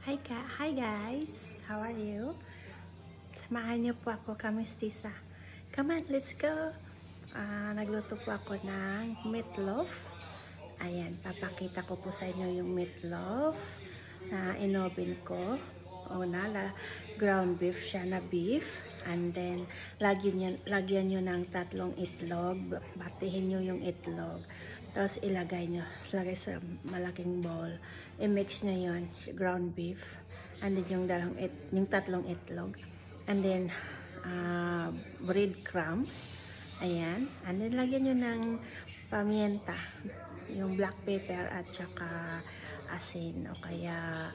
Hi guys! How are you? Samahan niyo po ako, kamistisa. Come on, let's go! Nagluto po ako ng meatloaf. Ayan, papakita ko po sa inyo yung meatloaf na inoven ko. Una, ground beef siya na beef. And then, lagyan nyo ng 3 itlog. Batihin nyo yung itlog. Tapos ilagay nyo. Lagay sa malaking bowl. I-mix nyo yun, ground beef. And then yung 3 itlog. And then, breadcrumbs. Ayan. And then, lagyan nyo ng pamienta. Yung black pepper at saka asin. O kaya,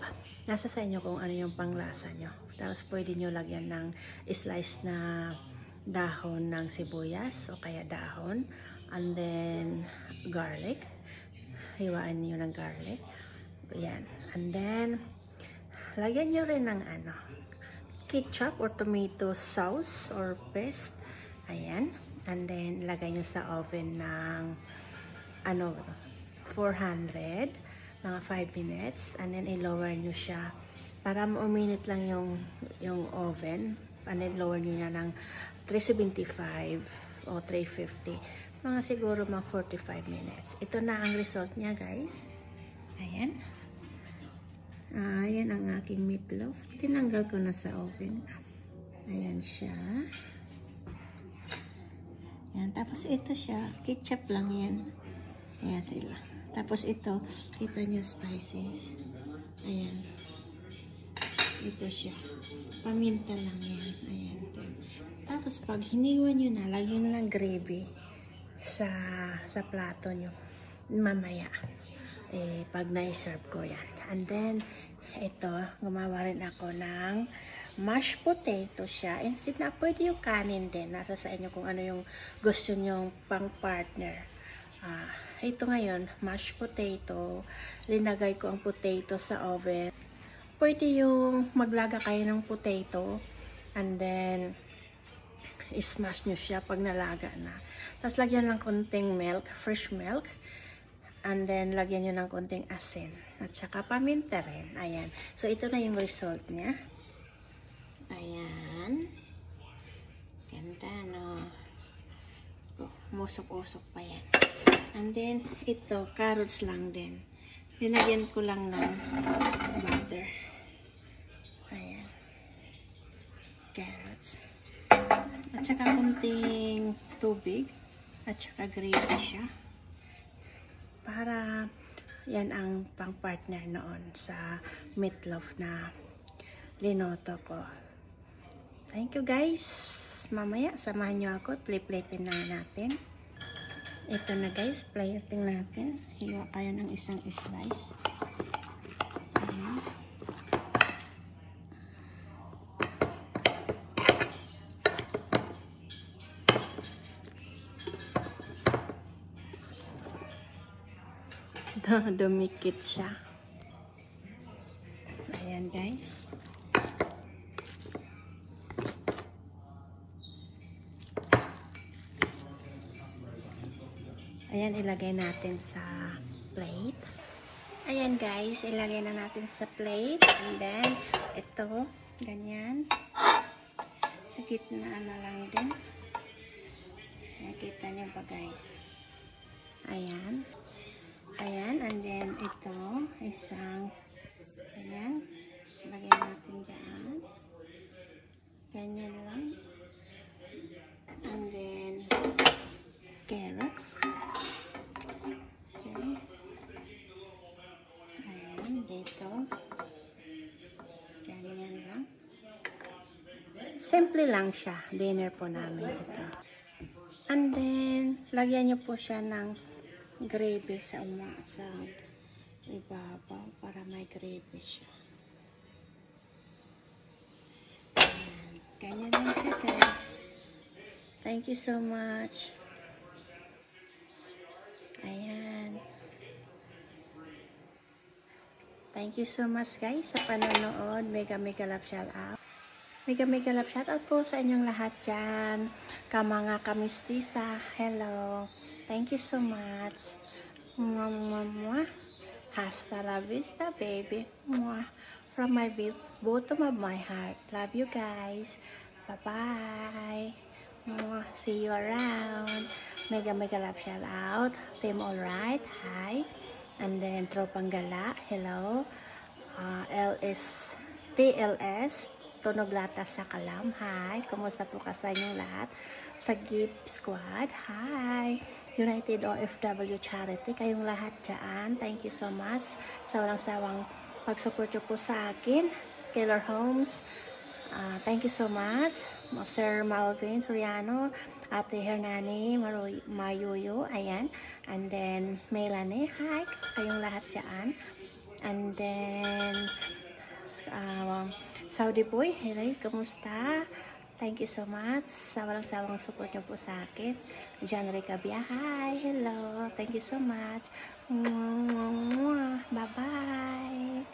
nasa sa inyo kung ano yung panglasa nyo. Tapos, pwede nyo lagyan ng slice na dahon ng sibuyas o kaya dahon. And then, garlic. Hiwaan nyo ng garlic. Ayan. And then, lagyan nyo rin ng ketchup or tomato sauce or paste. Ayan. And then, lagay nyo sa oven ng 400, mga 5 minutes. And then, i-lower nyo siya para uminit lang yung oven. And then, lower nyo niya ng 375 o 350. Mga siguro mga 45 minutes. Ito na ang result niya, guys. Ayan. Ayan ang aking meatloaf. Tinanggal ko na sa oven. Ayan siya. Ayan. Tapos ito siya. Ketchup lang yan. Ayan sila. Tapos ito, kita nyo spices. Ayan. Ito siya. Paminta lang yan. Ayan. Tapos pag hiniwa nyo na, lagyan nyo ng gravy sa plato nyo. Mamaya. Pag na-serve ko yan. And then, ito, gumawa rin ako ng mashed potato siya. Instead na, pwede yung kanin din. Nasa sa inyo kung ano yung gusto nyong pang-partner. Ito ngayon, mashed potato. Linagay ko ang potato sa oven. Pwede yung maglaga kayo ng potato. And then, i-smash nyo siya pag nalaga na. Tapos, lagyan ng konting milk, fresh milk. And then, lagyan nyo ng konting asin. At saka paminta rin. Ayan. So, ito na yung result niya. Ayan. Ganda, no? Musok-usok pa yan. And then, ito, carrots lang din. Linagyan ko lang ng butter. Ayan. Carrots. At saka konting tubig. At saka gravy siya. Para yan ang pang-partner noon sa meatloaf na linoto ko. Thank you guys. Mamaya, samahan nyo ako. Plating na natin. Ito na guys, plating natin. Hiwa kayo ng isang slice. Ayan. Dumikit siya. Ayan guys. Ayan, ilagay natin sa plate. Ayan guys, ilagay na natin sa plate. And then, ito, ganyan. Sa gitna na lang din. Nakita niyo ba guys? Ayan. Ayan, and then ito, isang, ayan, lagay natin dyan. Ganyan lang. And then, carrots. Okay. Ayan, dito. Ganyan lang. Simple lang siya. Dinner po namin ito. And then, lagyan nyo po siya ng gravy sa ibabaw para may gravy siya. Ayan. Ganyan lang siya guys. Thank you so much. Ayan. Thank you so much guys sa panonood. Mega love shout out. Mega love shout out po sa inyong lahat dyan. Mga kamistisa. Hello. Thank you so much. Mwah, mwah, mwah. Hasta la vista, baby. Mwah. from my bottom of my heart. Love you guys. Bye-bye. See you around. Mega love shout out. Team Alright, hi. And then Tropang Gala, hello. TLS, Tunog Lata sa Kalam, hi. Kumusta po ka sa inyong lahat? Sa Gift Squad, hi. United OFW Charity, kayong lahat dyan. Thank you so much sa walang sawang pag-support po sa akin. Keller Homes, thank you so much. Sir Malvin Soriano, Ate Hernani Mayuyo, ayan. And then Melanie, hi. Kayong lahat dyan. And then Saudi Boy, hello, kamusta? Thank you so much sa walang sawang support nyo po sa akin. John Ricabia, hi, hello, thank you so much. Bye-bye.